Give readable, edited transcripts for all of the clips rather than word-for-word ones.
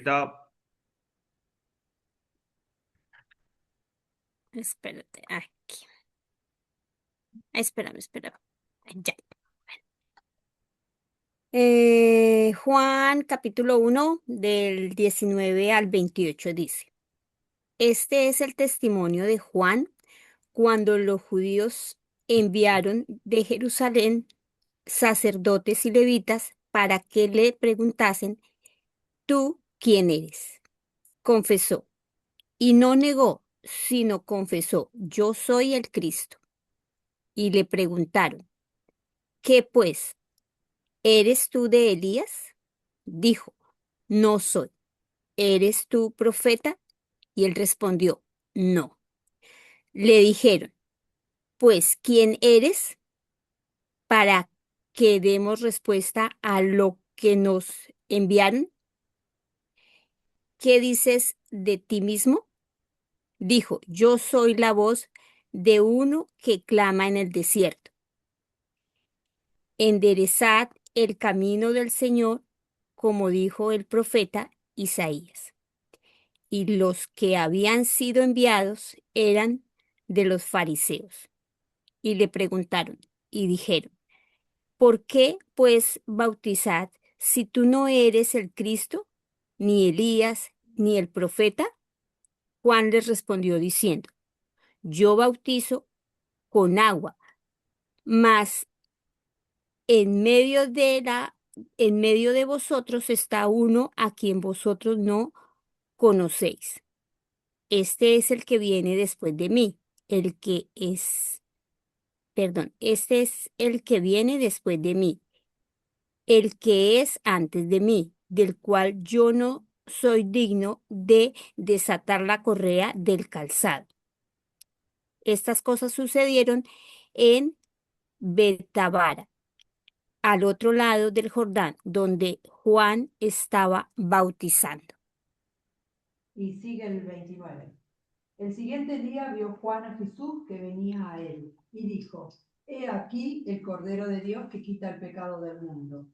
Stop. Espérate, aquí. Espérame. Ya. Juan capítulo 1 del 19 al 28 dice, este es el testimonio de Juan cuando los judíos enviaron de Jerusalén sacerdotes y levitas para que le preguntasen, ¿tú quién eres? Confesó, y no negó, sino confesó, yo soy el Cristo. Y le preguntaron, ¿qué pues? ¿Eres tú de Elías? Dijo, no soy. ¿Eres tú profeta? Y él respondió, no. Le dijeron, pues, ¿quién eres? Para que demos respuesta a lo que nos enviaron. ¿Qué dices de ti mismo? Dijo, yo soy la voz de uno que clama en el desierto. Enderezad el camino del Señor, como dijo el profeta Isaías. Y los que habían sido enviados eran de los fariseos. Y le preguntaron y dijeron, ¿por qué pues bautizad si tú no eres el Cristo, ni Elías, ni el profeta? Juan les respondió diciendo, yo bautizo con agua, mas en medio de vosotros está uno a quien vosotros no conocéis. Este es el que viene después de mí, este es el que viene después de mí, el que es antes de mí, del cual yo no soy digno de desatar la correa del calzado. Estas cosas sucedieron en Betabara, al otro lado del Jordán, donde Juan estaba bautizando. Y sigue el 29. El siguiente día vio Juan a Jesús que venía a él y dijo, he aquí el Cordero de Dios que quita el pecado del mundo.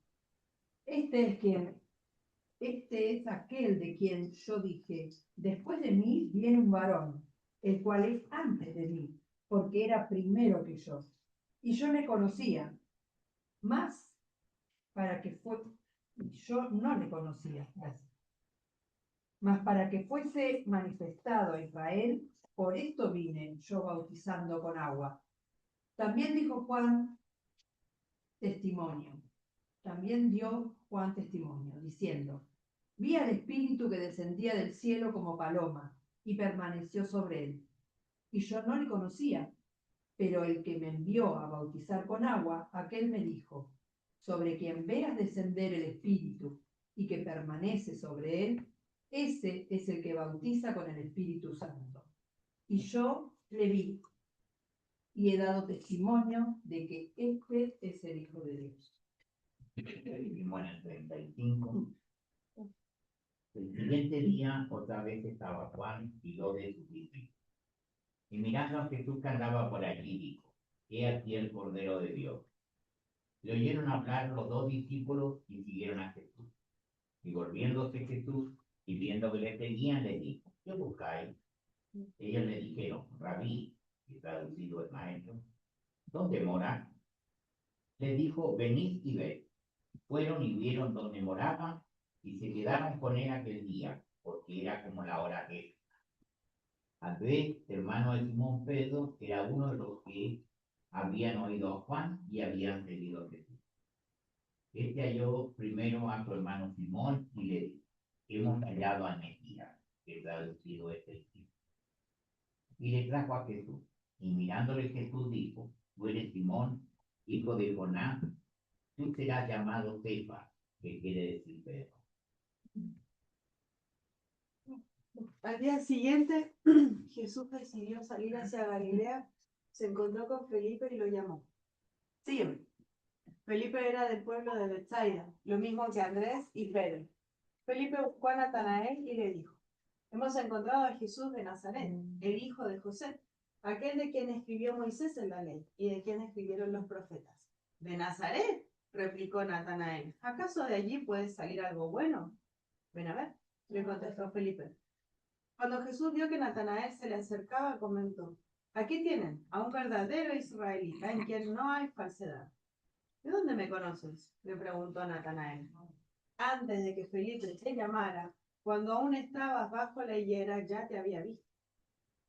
Este es aquel de quien yo dije, después de mí viene un varón, el cual es antes de mí, porque era primero que yo. Y yo le conocía, más para que fue, yo no le conocía, mas para que fuese manifestado a Israel, por esto vine yo bautizando con agua. También dijo Juan testimonio. También dio Juan testimonio, diciendo, vi al Espíritu que descendía del cielo como paloma y permaneció sobre él. Y yo no le conocía, pero el que me envió a bautizar con agua, aquel me dijo, sobre quien veas descender el Espíritu y que permanece sobre él, ese es el que bautiza con el Espíritu Santo. Y yo le vi y he dado testimonio de que este es el Hijo de Dios. Vivimos en el 35. El siguiente día, otra vez estaba Juan y dos de sus discípulos. Y mirando a Jesús que andaba por allí, dijo, he aquí el Cordero de Dios. Le oyeron hablar los dos discípulos y siguieron a Jesús. Y volviéndose Jesús y viendo que le seguían, le dijo, ¿qué buscáis? Ellos le dijeron, Rabí, que traducido es maestro, ¿dónde mora? Le dijo, venid y ved. Fueron y vieron donde moraba y se quedaron con él aquel día, porque era como la hora que Andrés, hermano de Simón Pedro, era uno de los que habían oído a Juan y habían seguido a Jesús. Este halló primero a su hermano Simón y le dijo, hemos hallado a Mesías, que traducido es el Cristo. Y le trajo a Jesús. Y mirándole Jesús dijo, tú eres Simón, hijo de Jonás, tú serás llamado Cefas, que quiere decir Pedro. Al día siguiente, Jesús decidió salir hacia Galilea, se encontró con Felipe y lo llamó. Sígueme. Felipe era del pueblo de Betsaida, lo mismo que Andrés y Pedro. Felipe buscó a Natanael y le dijo, hemos encontrado a Jesús de Nazaret, el hijo de José, aquel de quien escribió Moisés en la ley y de quien escribieron los profetas. ¿De Nazaret? Replicó Natanael. ¿Acaso de allí puede salir algo bueno? Ven a ver. le contestó Felipe. Cuando Jesús vio que Natanael se le acercaba, comentó, aquí tienen a un verdadero israelita en quien no hay falsedad. ¿De dónde me conoces? Le preguntó Natanael. Antes de que Felipe te llamara, cuando aún estabas bajo la higuera, ya te había visto.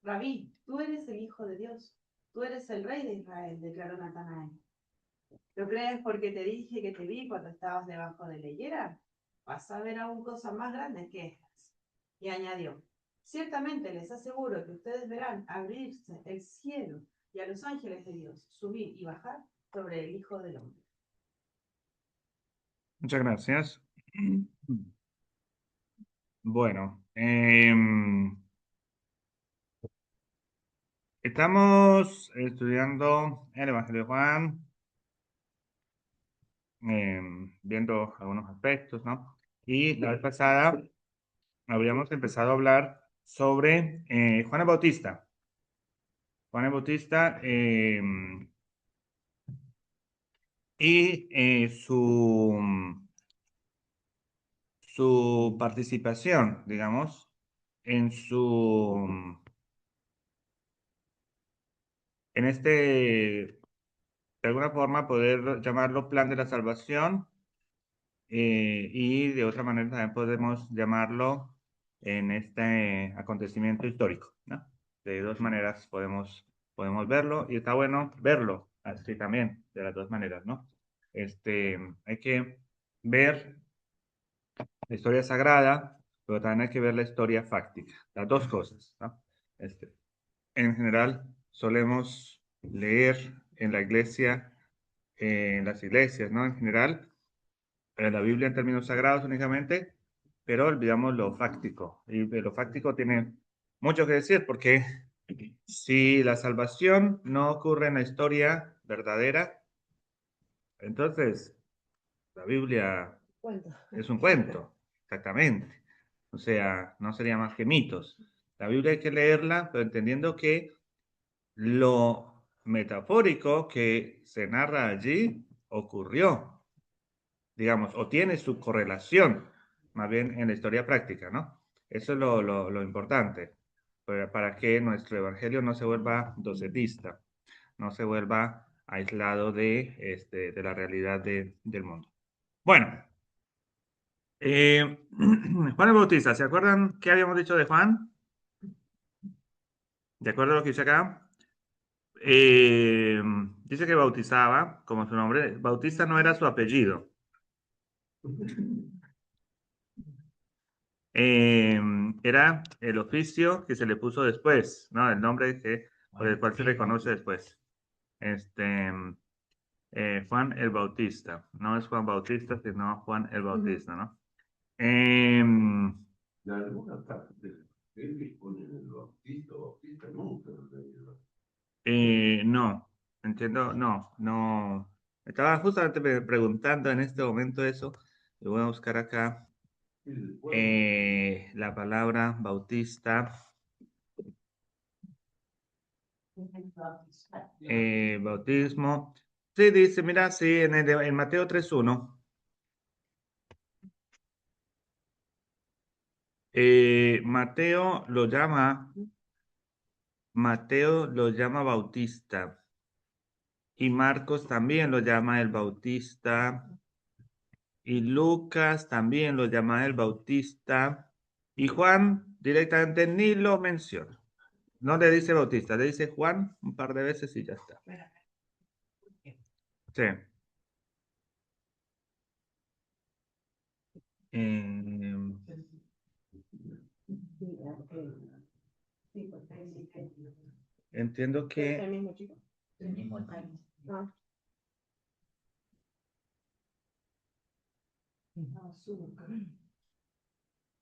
Rabí, tú eres el Hijo de Dios. Tú eres el Rey de Israel, declaró Natanael. ¿Lo crees porque te dije que te vi cuando estabas debajo de la higuera? Vas a ver aún cosas más grandes que estas. Y añadió, ciertamente les aseguro que ustedes verán abrirse el cielo y a los ángeles de Dios subir y bajar sobre el Hijo del Hombre. Muchas gracias. Bueno, estamos estudiando el Evangelio de Juan, viendo algunos aspectos, ¿no? Y la vez pasada habíamos empezado a hablar sobre Juan el Bautista. Juan el Bautista y su participación, digamos, en en este, de alguna forma, poder llamarlo plan de la salvación, y de otra manera también podemos llamarlo en este acontecimiento histórico, ¿no? De dos maneras podemos verlo y está bueno verlo así también, de las dos maneras, ¿no? Hay que ver la historia sagrada, pero también hay que ver la historia fáctica, las dos cosas, ¿no? En general, solemos leer en la iglesia, en las iglesias, ¿no? En general, la Biblia en términos sagrados únicamente, pero olvidamos lo fáctico. Y de lo fáctico tiene mucho que decir, porque si la salvación no ocurre en la historia verdadera, entonces la Biblia Cuento. es un cuento, exactamente. O sea, no sería más que mitos. La Biblia hay que leerla, pero entendiendo que lo metafórico que se narra allí ocurrió, digamos, o tiene su correlación, más bien en la historia práctica, ¿no? Eso es lo importante, para que nuestro evangelio no se vuelva docetista, no se vuelva aislado de la realidad del mundo. Bueno, Juan el Bautista, ¿se acuerdan qué habíamos dicho de Juan? ¿De acuerdo a lo que dice acá? Dice que bautizaba, como su nombre, Bautista no era su apellido. Era el oficio que se le puso después, ¿no? El nombre por el cual se le conoce después. Juan el Bautista. No es Juan Bautista, sino Juan el Bautista, ¿no? De alguna parte él ponen el Bautista, Bautista nunca lo leído. No, entiendo, no. Estaba justamente preguntando en este momento eso. Lo voy a buscar acá. La palabra Bautista. Bautismo. Sí, dice, mira, sí, en Mateo 3:1. Mateo lo llama Bautista. Y Marcos también lo llama el Bautista. Y Lucas también lo llama el Bautista. Y Juan directamente ni lo menciona. No le dice Bautista, le dice Juan un par de veces y ya está. Sí. Em, entiendo ¿Es que el mismo chico? El mismo tipo. Ah.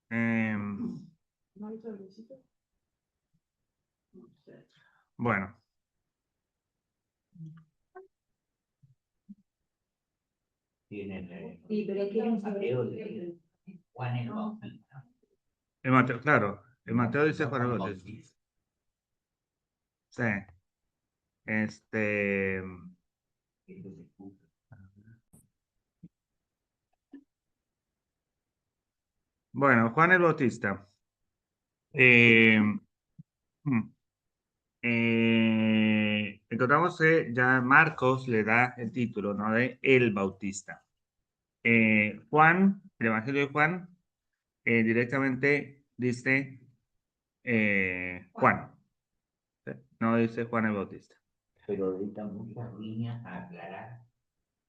em, ¿No ha visto el besito? bueno, Tiene Sí, pero quiero un Mateo de Juan el Bautista. en Mateo, claro, en Mateo dice No Juan el Juan el Bautista. Bautista. Sí. Este, Ese se puso. Bueno, Juan el Bautista. Eh, hmm, encontramos que ya Marcos le da el título, ¿no? De El Bautista. Juan, el Evangelio de Juan, directamente dice Juan, ¿sí? No dice Juan el Bautista. Pero dedica muchas líneas a aclarar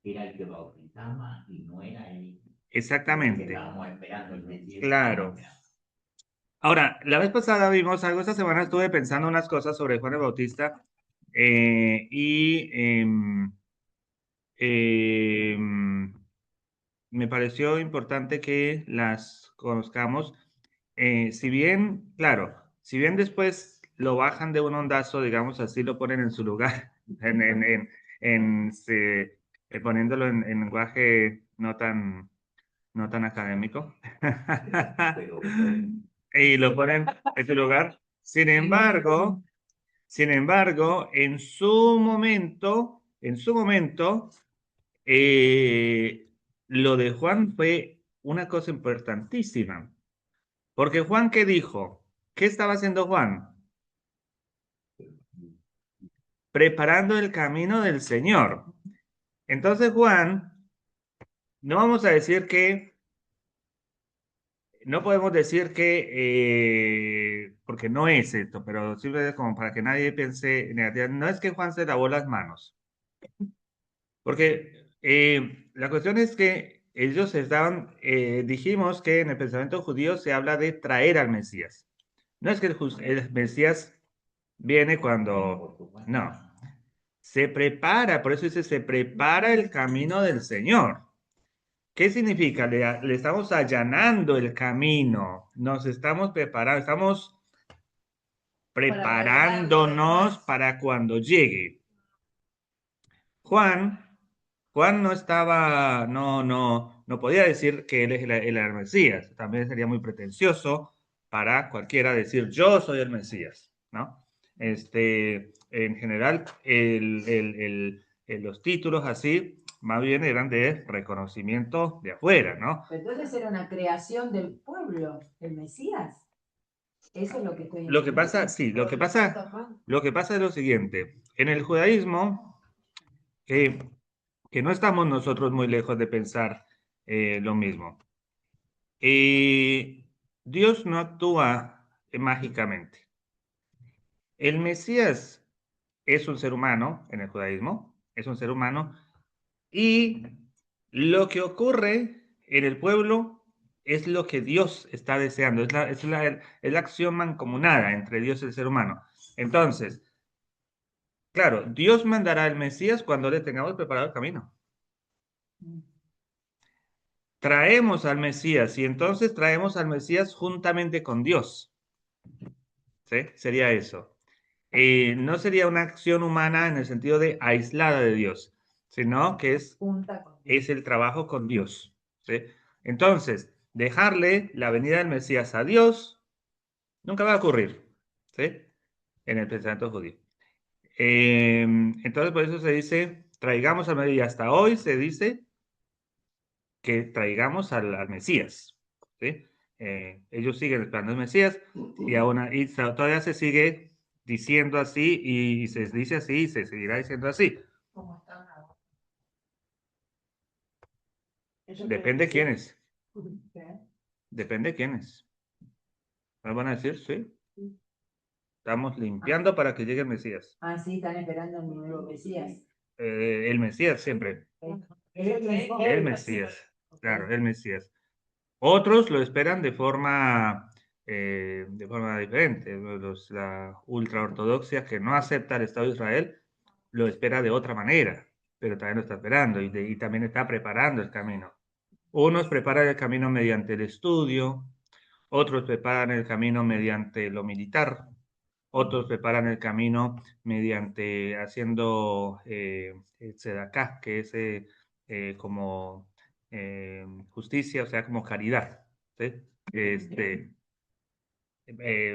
que era el que bautizaba y no era el que Exactamente, estábamos esperando el Mesías. claro. Ahora, la vez pasada vimos algo, esta semana estuve pensando unas cosas sobre Juan el Bautista y me pareció importante que las conozcamos. Si bien, claro, si bien después lo bajan de un ondazo, digamos así, lo ponen en su lugar, poniéndolo en lenguaje no tan académico, Pero y lo ponen en su lugar. Sin embargo, en su momento, lo de Juan fue una cosa importantísima. Porque Juan, ¿qué dijo? ¿Qué estaba haciendo Juan? Preparando el camino del Señor. Entonces, Juan, no vamos a decir que, no podemos decir que, porque no es esto, pero simplemente como para que nadie piense negativo, no es que Juan se lavó las manos. Porque la cuestión es que ellos estaban, dijimos que en el pensamiento judío se habla de traer al Mesías. No es que el Mesías viene cuando, no, se prepara, por eso dice, se prepara el camino del Señor. ¿Qué significa? Le estamos allanando el camino, nos estamos preparando, estamos preparándonos para cuando llegue. Juan no estaba, no podía decir que él es el Mesías. También sería muy pretencioso para cualquiera decir yo soy el Mesías, ¿no? En general, los títulos así, más bien eran de reconocimiento de afuera, ¿no? Entonces era una creación del pueblo, el Mesías. Eso es lo que estoy Lo que pasa, entendiendo. sí, lo que pasa es lo siguiente. En el judaísmo, que no estamos nosotros muy lejos de pensar lo mismo. Dios no actúa mágicamente. El Mesías es un ser humano en el judaísmo, es un ser humano, y lo que ocurre en el pueblo es lo que Dios está deseando, es la acción mancomunada entre Dios y el ser humano. Entonces, claro, Dios mandará al Mesías cuando le tengamos preparado el camino. Traemos al Mesías y entonces traemos al Mesías juntamente con Dios. ¿Sí? Sería eso. No sería una acción humana en el sentido de aislada de Dios, sino que es el trabajo con Dios. ¿Sí? Entonces, dejarle la venida del Mesías a Dios nunca va a ocurrir. ¿Sí? En el pensamiento judío. Entonces, por eso se dice, traigamos al Mesías. Y hasta hoy se dice que traigamos al Mesías. ¿Sí? Ellos siguen esperando al Mesías y todavía se sigue diciendo así y se dice así y se seguirá diciendo así. Depende de quiénes. Depende de quiénes. ¿Me van a decir? Sí. Estamos limpiando para que llegue el Mesías. Ah, sí, están esperando el nuevo Mesías. El Mesías siempre. El Mesías. Claro, el Mesías. Otros lo esperan de forma diferente. La ultraortodoxia que no acepta el Estado de Israel lo espera de otra manera, pero también lo está esperando y también está preparando el camino. Unos preparan el camino mediante el estudio, otros preparan el camino mediante lo militar, otros preparan el camino mediante haciendo tzedaká, que es como justicia, o sea, como caridad. ¿Sí?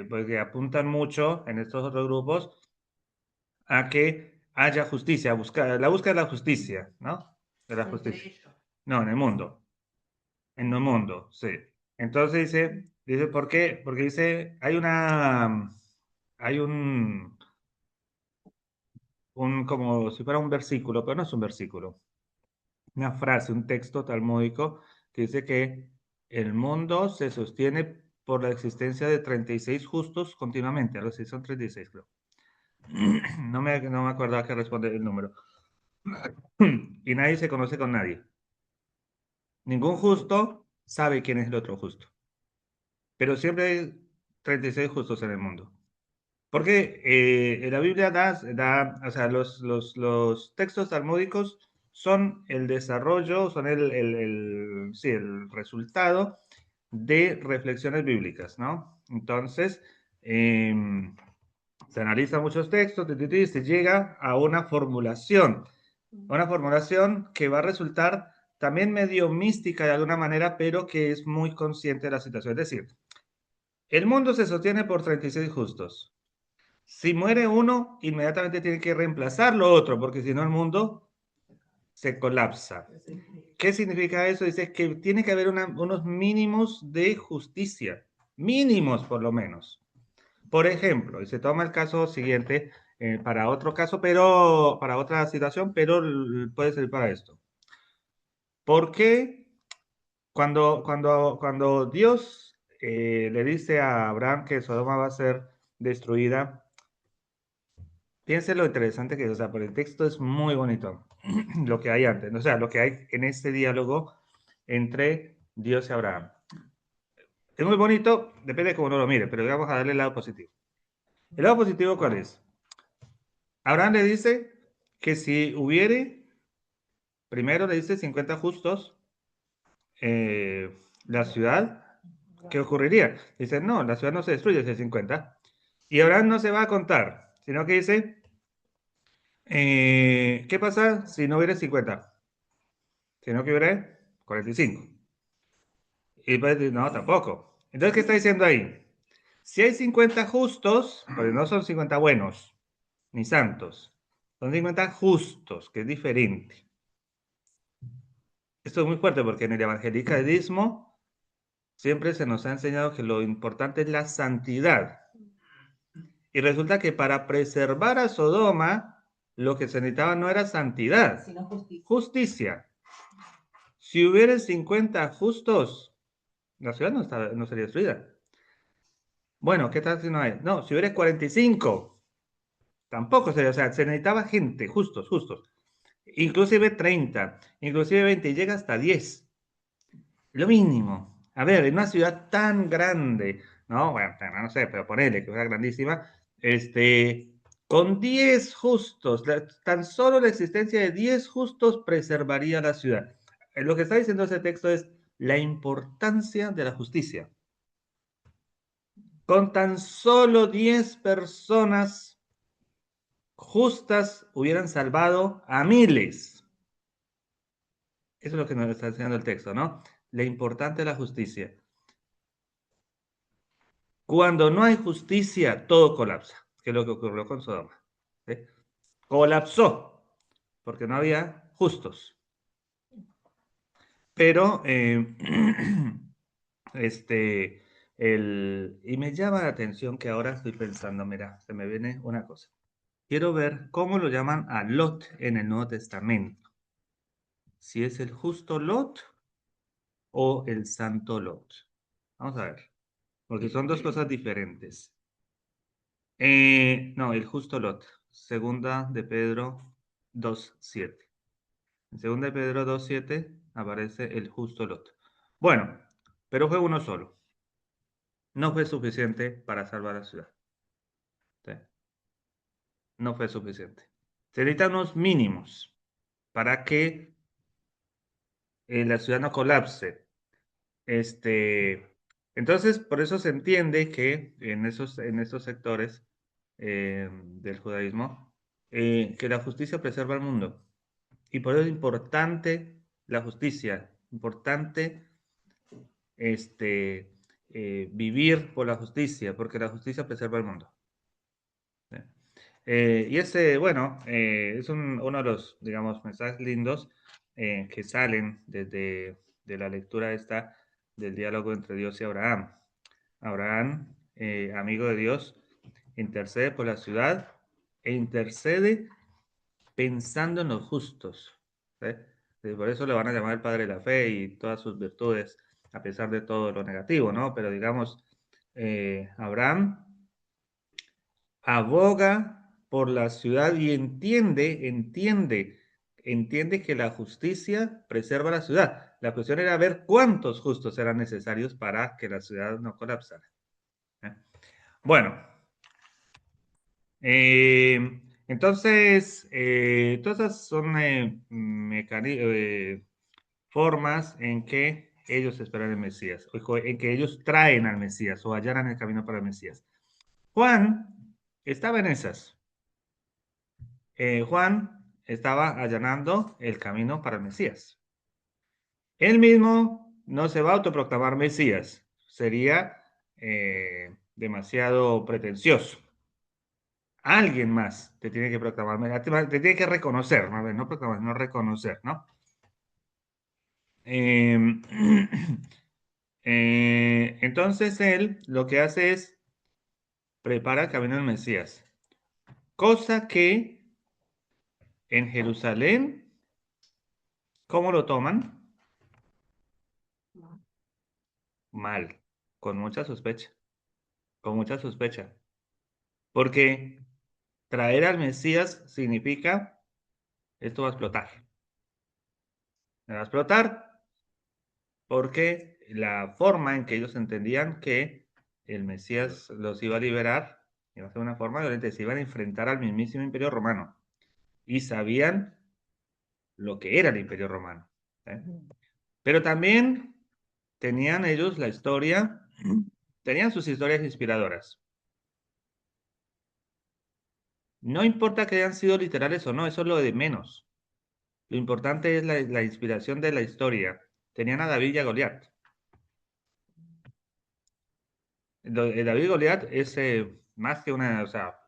Porque apuntan mucho en estos otros grupos a que haya justicia, la búsqueda de la justicia, ¿no? De la justicia. No, en el mundo. En el mundo, sí. Entonces dice, ¿por qué? Porque dice, hay como si fuera un versículo, pero no es un versículo, una frase, un texto talmúdico que dice que el mundo se sostiene por la existencia de 36 justos continuamente, algo así, son 36 creo. No me acuerdo a qué responde el número. Y nadie se conoce con nadie. Ningún justo sabe quién es el otro justo. Pero siempre hay 36 justos en el mundo. Porque en la Biblia o sea, los textos talmúdicos son el desarrollo, son sí, el resultado de reflexiones bíblicas, ¿no? Entonces, se analizan muchos textos, y se llega a una formulación que va a resultar también medio mística de alguna manera, pero que es muy consciente de la situación. Es decir, el mundo se sostiene por 36 justos. Si muere uno, inmediatamente tiene que reemplazarlo otro, porque si no el mundo se colapsa. ¿Qué significa eso? Dice que tiene que haber unos mínimos de justicia, mínimos por lo menos. Por ejemplo, y se toma el caso siguiente para otro caso, pero para otra situación, pero puede servir para esto. ¿Por qué cuando Dios le dice a Abraham que Sodoma va a ser destruida? Piense lo interesante que es, o sea, por el texto es muy bonito lo que hay antes, o sea, lo que hay en este diálogo entre Dios y Abraham. Es muy bonito, depende de cómo uno lo mire, pero vamos a darle el lado positivo. ¿El lado positivo cuál es? Abraham le dice que si hubiere, primero le dice 50 justos, la ciudad, ¿qué ocurriría? Dice, no, la ciudad no se destruye si hay 50. Y Abraham no se va a contar, sino que dice, ¿qué pasa si no hubiera 50? Sino que hubiera 45. Y pues, no, tampoco. Entonces, ¿qué está diciendo ahí? Si hay 50 justos, pues no son 50 buenos, ni santos. Son 50 justos, que es diferente. Esto es muy fuerte porque en el evangelicalismo siempre se nos ha enseñado que lo importante es la santidad. Y resulta que para preservar a Sodoma, lo que se necesitaba no era santidad, Sino justicia. justicia. Si hubiera 50 justos, la ciudad no sería destruida. Bueno, ¿qué tal si no hay? No, si hubiera 45, tampoco sería, o sea, se necesitaba gente, justos, justos. Inclusive 30, inclusive 20, y llega hasta 10. Lo mínimo. A ver, en una ciudad tan grande, ¿no? Bueno, no sé, pero ponele que fuera grandísima, con 10 justos, tan solo la existencia de 10 justos preservaría la ciudad. Lo que está diciendo ese texto es la importancia de la justicia. Con tan solo 10 personas justas hubieran salvado a miles. Eso es lo que nos está enseñando el texto, ¿no? La importancia de la justicia. Cuando no hay justicia, todo colapsa, que es lo que ocurrió con Sodoma. ¿Sí? Colapsó, porque no había justos. Pero, y me llama la atención que ahora estoy pensando, mira, se me viene una cosa. Quiero ver cómo lo llaman a Lot en el Nuevo Testamento. Si es el justo Lot o el santo Lot. Vamos a ver, porque son dos cosas diferentes. No, el justo Lot. Segunda de Pedro 2:7. En segunda de Pedro 2:7 aparece el justo Lot. Bueno, pero fue uno solo. No fue suficiente para salvar la ciudad. ¿Sí? No fue suficiente. Se necesitan unos mínimos para que la ciudad no colapse. Entonces, por eso se entiende que en esos sectores del judaísmo, que la justicia preserva el mundo. Y por eso es importante la justicia, importante vivir por la justicia, porque la justicia preserva el mundo. ¿Sí? Y ese, bueno, es uno de los, digamos, mensajes lindos que salen desde de la lectura esta del diálogo entre Dios y Abraham. Abraham, amigo de Dios, intercede por la ciudad e intercede pensando en los justos. ¿Sí? Por eso le van a llamar el padre de la fe y todas sus virtudes, a pesar de todo lo negativo, ¿no? Pero digamos, Abraham aboga por la ciudad y entiende que la justicia preserva la ciudad. La cuestión era ver cuántos justos eran necesarios para que la ciudad no colapsara. Bueno, entonces, todas esas son formas en que ellos esperan el Mesías, o en que ellos traen al Mesías o allanan el camino para el Mesías. Juan estaba en esas. Juan estaba allanando el camino para el Mesías. Él mismo no se va a autoproclamar Mesías. Sería demasiado pretencioso. Alguien más te tiene que proclamar, te tiene que reconocer, no proclamar, no reconocer, ¿no? Entonces él lo que hace es prepara el camino del Mesías. Cosa que en Jerusalén, ¿cómo lo toman? Mal, con mucha sospecha, con mucha sospecha. Porque traer al Mesías significa, esto va a explotar. Va a explotar porque la forma en que ellos entendían que el Mesías los iba a liberar, iba a ser una forma violenta, se iban a enfrentar al mismísimo Imperio Romano. Y sabían lo que era el Imperio Romano. ¿Eh? Pero también tenían ellos la historia, tenían sus historias inspiradoras. No importa que hayan sido literales o no, eso es lo de menos. Lo importante es la inspiración de la historia. Tenían a David y a Goliat. David y Goliat es más que una, o sea,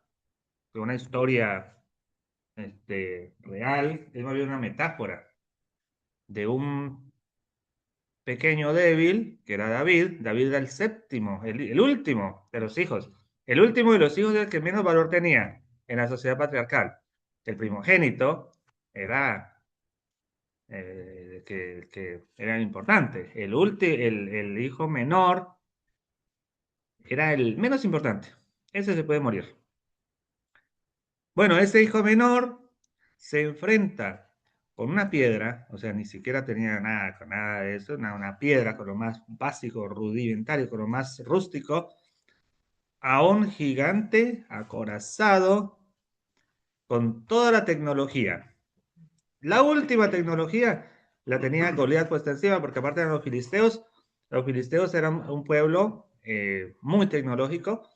que una historia real, es más bien una metáfora de un pequeño débil, que era David. David era el séptimo, el último de los hijos. El último de los hijos era el que menos valor tenía en la sociedad patriarcal. El primogénito era que era importante. El hijo menor era el menos importante. Ese se puede morir. Bueno, ese hijo menor se enfrenta con una piedra, o sea, ni siquiera tenía nada con nada de eso, una piedra con lo más básico, rudimentario, con lo más rústico, a un gigante acorazado con toda la tecnología. La última tecnología la tenía Goliat puesta encima, porque aparte de los filisteos eran un pueblo muy tecnológico,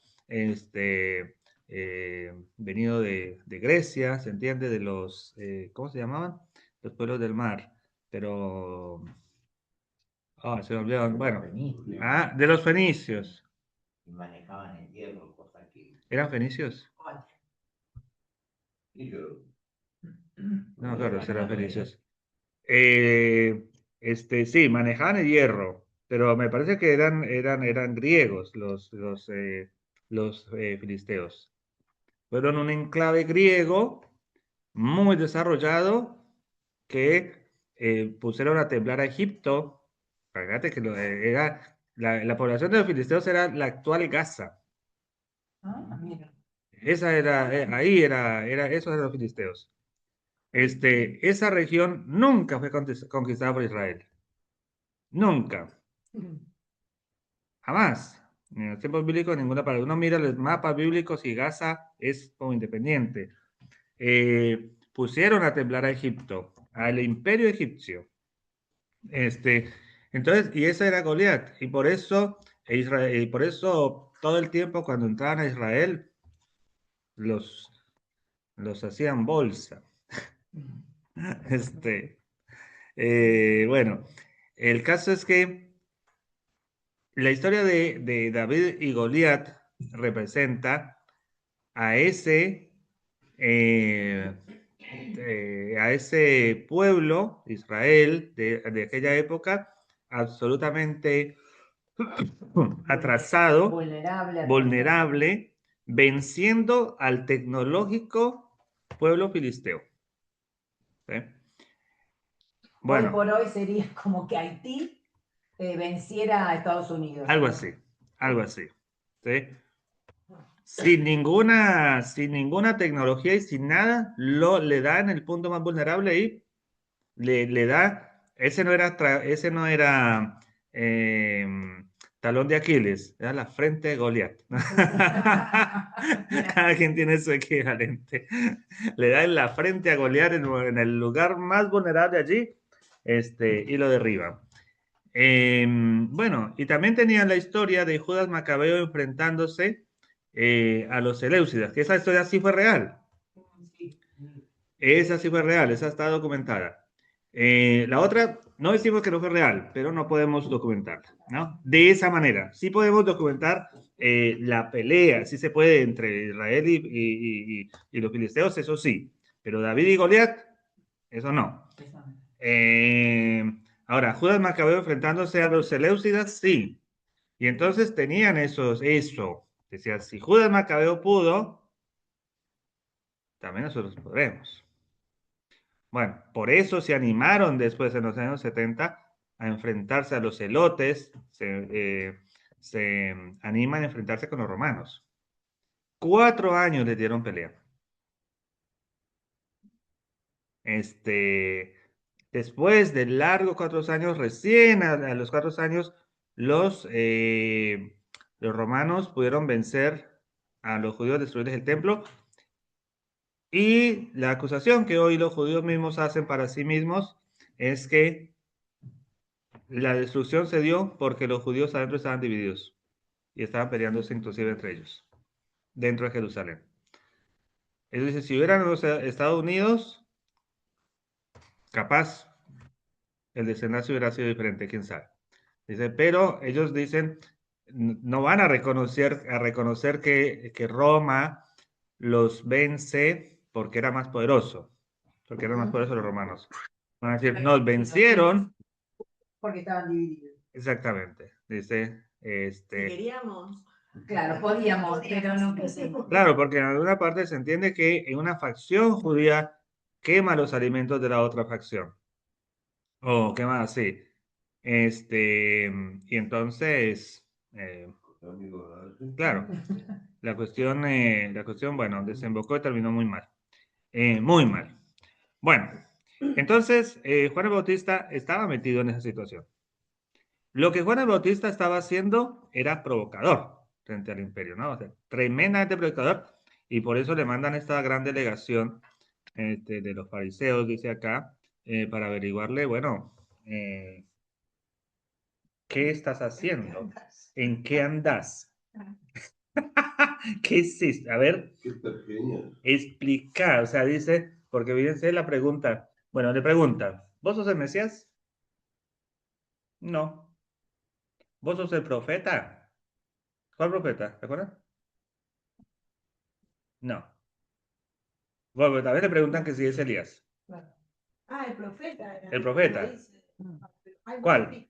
venido de Grecia, ¿se entiende? De los, ¿cómo se llamaban? Los pueblos del mar, pero... se me olvidaron, bueno, de los fenicios. Y manejaban el hierro, cosa que... ¿Eran fenicios? Y yo, No, claro, eran fenicios. Sí, manejaban el hierro, pero me parece que eran griegos los filisteos. Fueron un enclave griego muy desarrollado que pusieron a temblar a Egipto. Fíjate que la población de los filisteos era la actual Gaza. Mira. Esa era, esos eran los filisteos. Esa región nunca fue conquistada por Israel. Nunca. Jamás. En los tiempos bíblicos, ninguna parte. Uno mira los mapas bíblicos y Gaza es como independiente. Pusieron a temblar a Egipto, al imperio egipcio. Entonces, y esa era Goliat. Y por eso todo el tiempo cuando entraban a Israel, los hacían bolsa. Bueno, el caso es que la historia de David y Goliat representa a eh, a ese pueblo, Israel, de aquella época, absolutamente atrasado, Vulnerable. vulnerable, venciendo al tecnológico pueblo filisteo. ¿Sí? Hoy Bueno, por hoy sería como que Haití venciera a Estados Unidos. algo así, algo así. ¿Sí? Sin ninguna tecnología y sin nada, le da en el punto más vulnerable y le da, ese no era talón de Aquiles, era la frente de Goliat. Cada quien tiene su equivalente. Le da en la frente a Goliat en el lugar más vulnerable allí, y lo derriba. Bueno, y también tenían la historia de Judas Macabeo enfrentándose a los Seleucidas, que esa historia sí fue real. Esa sí fue real, esa está documentada. La otra, no decimos que no fue real, pero no podemos documentarla, ¿no? De esa manera, sí podemos documentar la pelea, sí se puede entre Israel y los filisteos, eso sí, pero David y Goliat, eso no. Ahora, Judas Macabeo enfrentándose a los Seleucidas, sí. Y entonces tenían eso. Decía, si Judas Macabeo pudo, también nosotros podremos. Bueno, por eso se animaron después en los años 70 a enfrentarse a los celotes, se animan a enfrentarse con los romanos. 4 años les dieron pelea. Después de largos 4 años, recién a los 4 años, los romanos pudieron vencer a los judíos, destruirles el templo. Y la acusación que hoy los judíos mismos hacen para sí mismos es que la destrucción se dio porque los judíos adentro estaban divididos y estaban peleándose inclusive entre ellos, dentro de Jerusalén. Ellos dicen, si hubieran los Estados Unidos, capaz el desenlace hubiera sido diferente, quién sabe. Dice, pero ellos dicen, no van a reconocer que Roma los vence porque era más poderoso, porque eran más poderosos los romanos. Van a decir, nos vencieron. Porque estaban divididos. Exactamente. Dice, Si queríamos. Claro, podíamos, pero no quisimos. claro, porque en alguna parte se entiende que en una facción judía quema los alimentos de la otra facción. O quema así. Y entonces, claro, la cuestión, bueno, desembocó y terminó muy mal. Muy mal. Bueno, entonces Juan el Bautista estaba metido en esa situación. Lo que Juan el Bautista estaba haciendo era provocador frente al imperio, ¿no? O sea, tremendamente provocador, y por eso le mandan esta gran delegación de los fariseos, dice acá, para averiguarle, bueno, ¿qué estás haciendo? ¿En qué andas? ¿Qué hiciste? A ver, Qué pequeña. explicar, o sea, dice, porque fíjense la pregunta, bueno, le preguntan, ¿vos sos el Mesías? No. ¿Vos sos el profeta? ¿Cuál profeta? ¿Te acuerdas? No. Bueno, también le preguntan que si es Elías. Ah, el profeta. El profeta. Lo dice. Ay, ¿Cuál?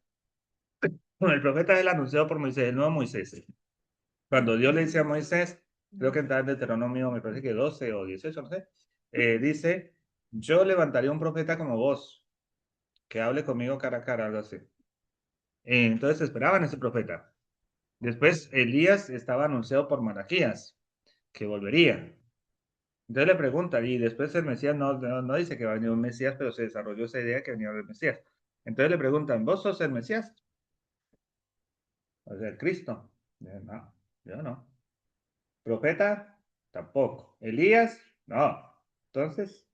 Bueno, el profeta es el anunciado por Moisés, el nuevo Moisés. Cuando Dios le dice a Moisés, creo que en Deuteronomio, me parece que 12 o 18, no sé, dice, yo levantaré un profeta como vos, que hable conmigo cara a cara, algo así. Entonces esperaban ese profeta. Después Elías estaba anunciado por Malaquías, que volvería. Entonces le pregunta, y después el Mesías no dice que va a venir un Mesías, pero se desarrolló esa idea que venía el Mesías. Entonces le preguntan, ¿vos sos el Mesías? O sea, el Cristo. No, yo no. ¿Profeta? Tampoco. ¿Elías? No. Entonces,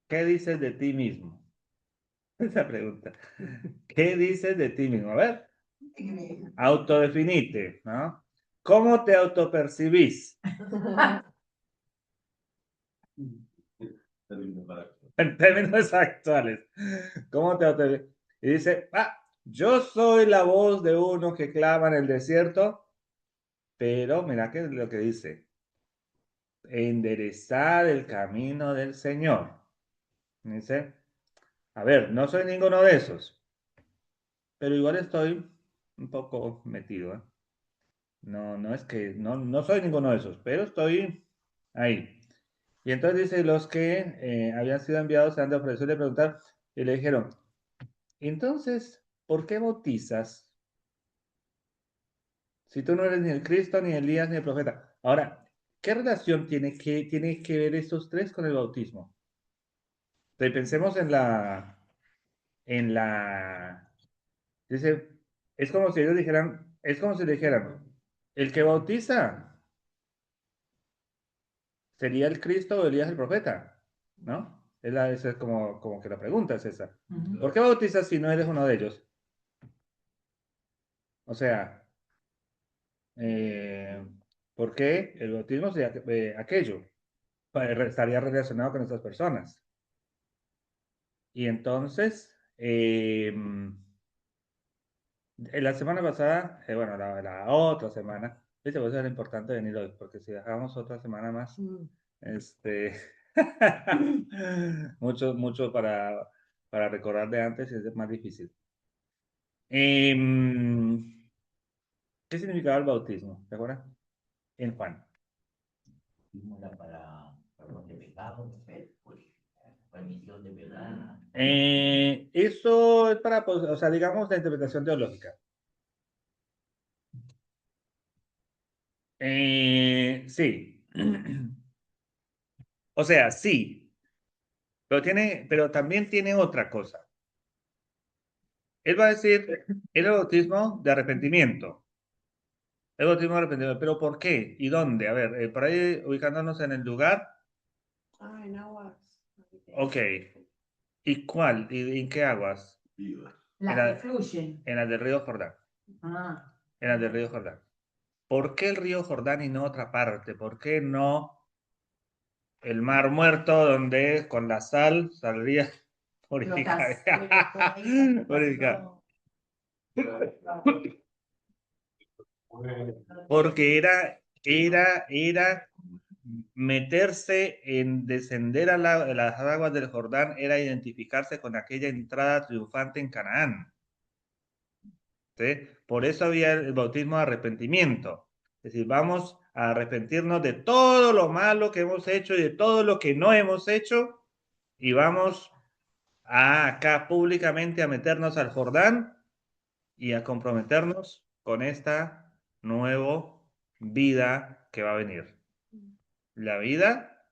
¿qué dices de ti mismo? Esa pregunta. ¿Qué dices de ti mismo? A ver. Autodefinite, ¿no? ¿Cómo te autopercibís? En términos actuales. ¿Cómo te autopercibís? Y dice, yo soy la voz de uno que clama en el desierto, pero mira qué es lo que dice. Enderezar el camino del Señor. Dice, a ver, no soy ninguno de esos. pero igual estoy un poco metido, ¿eh? No, no es que, no soy ninguno de esos, pero estoy ahí. Y entonces dice, los que habían sido enviados se han de ofrecer y preguntar, y le dijeron, entonces, ¿por qué bautizas si tú no eres ni el Cristo, ni Elías, ni el profeta? Ahora, ¿qué relación tiene que ver estos tres con el bautismo? Entonces, pensemos en la, dice, es como si ellos dijeran, es como si dijeran, el que bautiza sería el Cristo o Elías el profeta, ¿no? Esa es como que la pregunta es esa. ¿Por qué bautizas si no eres uno de ellos? O sea, eh, ¿por qué el bautismo sería aquello? Estaría relacionado con estas personas. Y entonces, en la semana pasada, bueno, la otra semana, ¿viste? Por eso era importante venir hoy, porque si dejamos otra semana más, este, mucho para recordar de antes y es más difícil. ¿Qué significaba el bautismo? ¿Te acuerdas? En Juan. Era para perdón de pecados, remisión de verdad. Eso es para, pues, o sea, digamos, la interpretación teológica. Sí. O sea, sí, pero también tiene otra cosa. Él va a decir el bautismo de arrepentimiento. El bautismo de arrepentimiento. ¿Pero por qué? ¿Y dónde? A ver, por ahí ubicándonos en el lugar. En aguas. Ok. ¿Y cuál? ¿Y en qué aguas? Vivas. En Las que fluyen. en las del río Jordán. Ah. En las del río Jordán. ¿Por qué el río Jordán y no otra parte? ¿Por qué no el mar muerto donde con la sal saldría purificada? Purificada. Porque era meterse en descender a las aguas del Jordán, era identificarse con aquella entrada triunfante en Canaán. ¿Sí? Por eso había el bautismo de arrepentimiento. Es decir, vamos a arrepentirnos de todo lo malo que hemos hecho y de todo lo que no hemos hecho y vamos acá públicamente a meternos al Jordán y a comprometernos con esta nueva vida que va a venir. La vida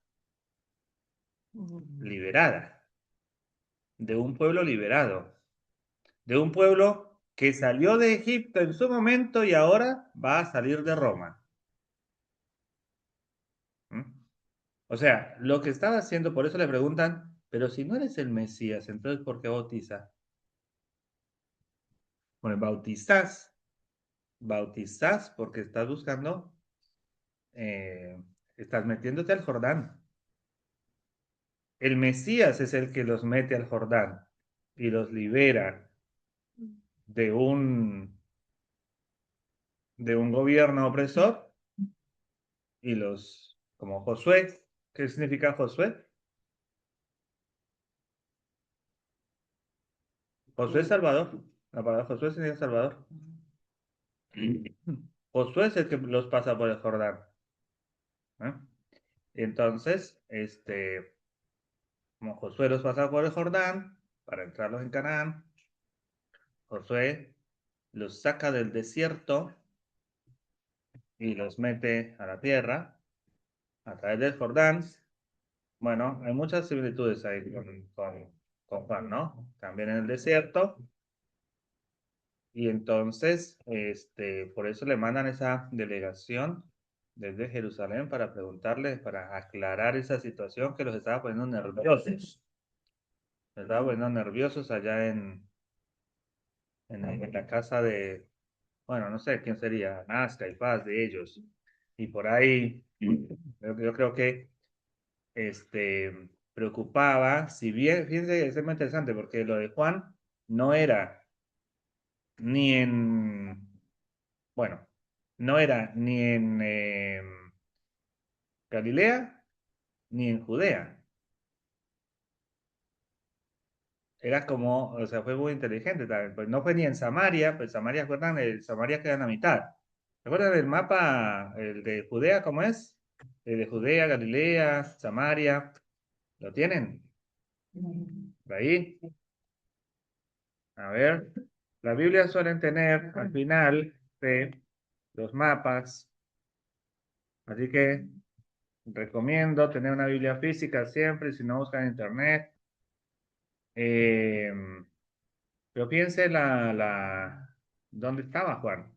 liberada, de un pueblo liberado, de un pueblo que salió de Egipto en su momento y ahora va a salir de Roma. ¿Mm? O sea, lo que estaba haciendo, por eso le preguntan, pero si no eres el Mesías, entonces ¿por qué bautiza? Bueno, bautizás porque estás buscando, estás metiéndote al Jordán. El Mesías es el que los mete al Jordán y los libera de de un gobierno opresor y como Josué. ¿Qué significa Josué? Josué es Salvador. La palabra Josué significa Salvador. Josué es el que los pasa por el Jordán. ¿Eh? Entonces, como Josué los pasa por el Jordán para entrarlos en Canaán, Josué los saca del desierto y los mete a la tierra a través del Jordán. Bueno, hay muchas similitudes ahí con Juan, ¿no? También en el desierto. Y entonces, por eso le mandan esa delegación desde Jerusalén para preguntarles, para aclarar esa situación que los estaba poniendo nerviosos. Los estaba poniendo nerviosos allá en la casa de, bueno, no sé quién sería, Anás, Caifás, de ellos. Y por ahí, yo creo que preocupaba, si bien, fíjense, es muy interesante porque lo de Juan no era ni en, bueno, no era ni en Galilea ni en Judea. era como, o sea, fue muy inteligente también. Pues no fue ni en Samaria, pues Samaria, ¿acuerdan? Samaria queda en la mitad. ¿Recuerdan el mapa, el de Judea, cómo es? El de Judea, Galilea, Samaria. ¿Lo tienen? ¿De ahí? A ver. Las Biblias suelen tener al final de los mapas. Así que recomiendo tener una Biblia física siempre, si no buscan en internet. Pero piense ¿dónde estaba Juan?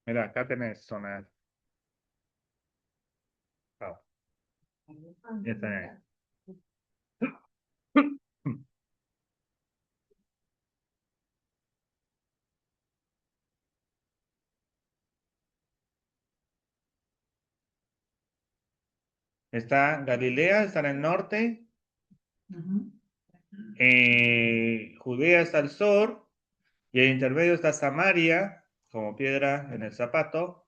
Mira, acá tenés zona. Ah, ya tenés. Está Galilea, está en el norte. Judea está al sur. Y en intermedio está Samaria, como piedra en el zapato.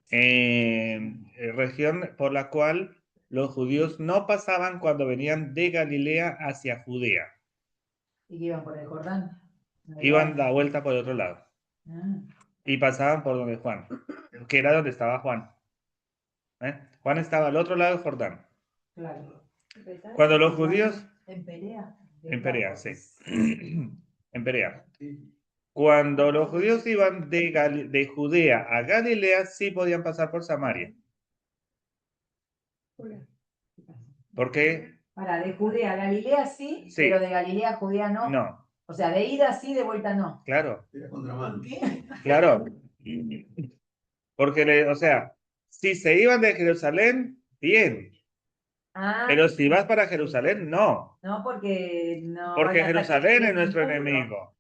Región por la cual los judíos no pasaban cuando venían de Galilea hacia Judea. ¿Y que iban por el Jordán? Iban la vuelta por el otro lado. Ah, Y pasaban por donde Juan, que era donde estaba Juan. Juan estaba al otro lado del Jordán. claro. Cuando los judíos... En Perea. En Perea, sí. En Perea. Cuando los judíos iban de Judea a Galilea, sí podían pasar por Samaria. Porque... Para, de Judea a Galilea sí, Sí. pero de Galilea a Judea no. No, O sea, de ida sí, de vuelta no. claro, Era contramano. claro. Porque, o sea, si se iban de Jerusalén, bien. Ah, Pero si vas para Jerusalén, no. no, porque no. Porque van a estar Jerusalén es nuestro impuros, enemigo.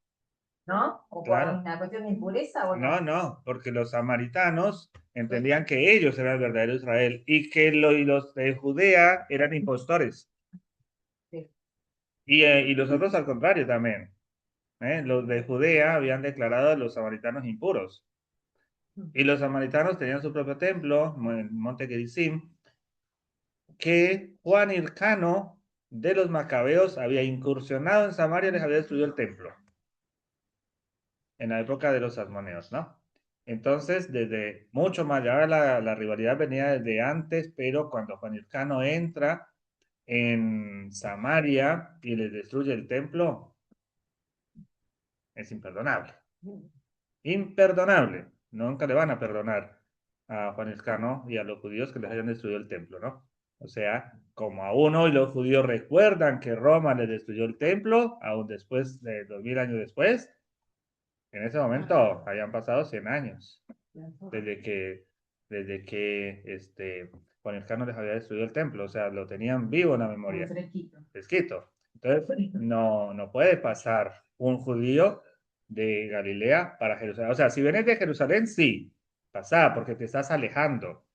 ¿no? ¿O por Claro. una cuestión de impureza o No, no? no, porque los samaritanos entendían que ellos eran el verdadero Israel y que y los de Judea eran impostores. Sí. Y los otros al contrario también. Los de Judea habían declarado a los samaritanos impuros. Y los samaritanos tenían su propio templo, en Monte Gerizim, que Juan Hircano de los Macabeos había incursionado en Samaria y les había destruido el templo. En la época de los asmoneos, ¿no? Entonces, desde mucho más, ya la rivalidad venía desde antes, pero cuando Juan Hircano entra en Samaria y les destruye el templo, es imperdonable. Imperdonable. Nunca le van a perdonar a Juan Hircano y a los judíos que les hayan destruido el templo, ¿no? O sea, como aún hoy los judíos recuerdan que Roma les destruyó el templo, aún después de 2000 años después, en ese momento hayan pasado 100 años desde que Juan Hircano les había destruido el templo, o sea, lo tenían vivo en la memoria, fresquito. Entonces, no puede pasar un judío de Galilea para Jerusalén. O sea, si vienes de Jerusalén, sí, pasá, porque te estás alejando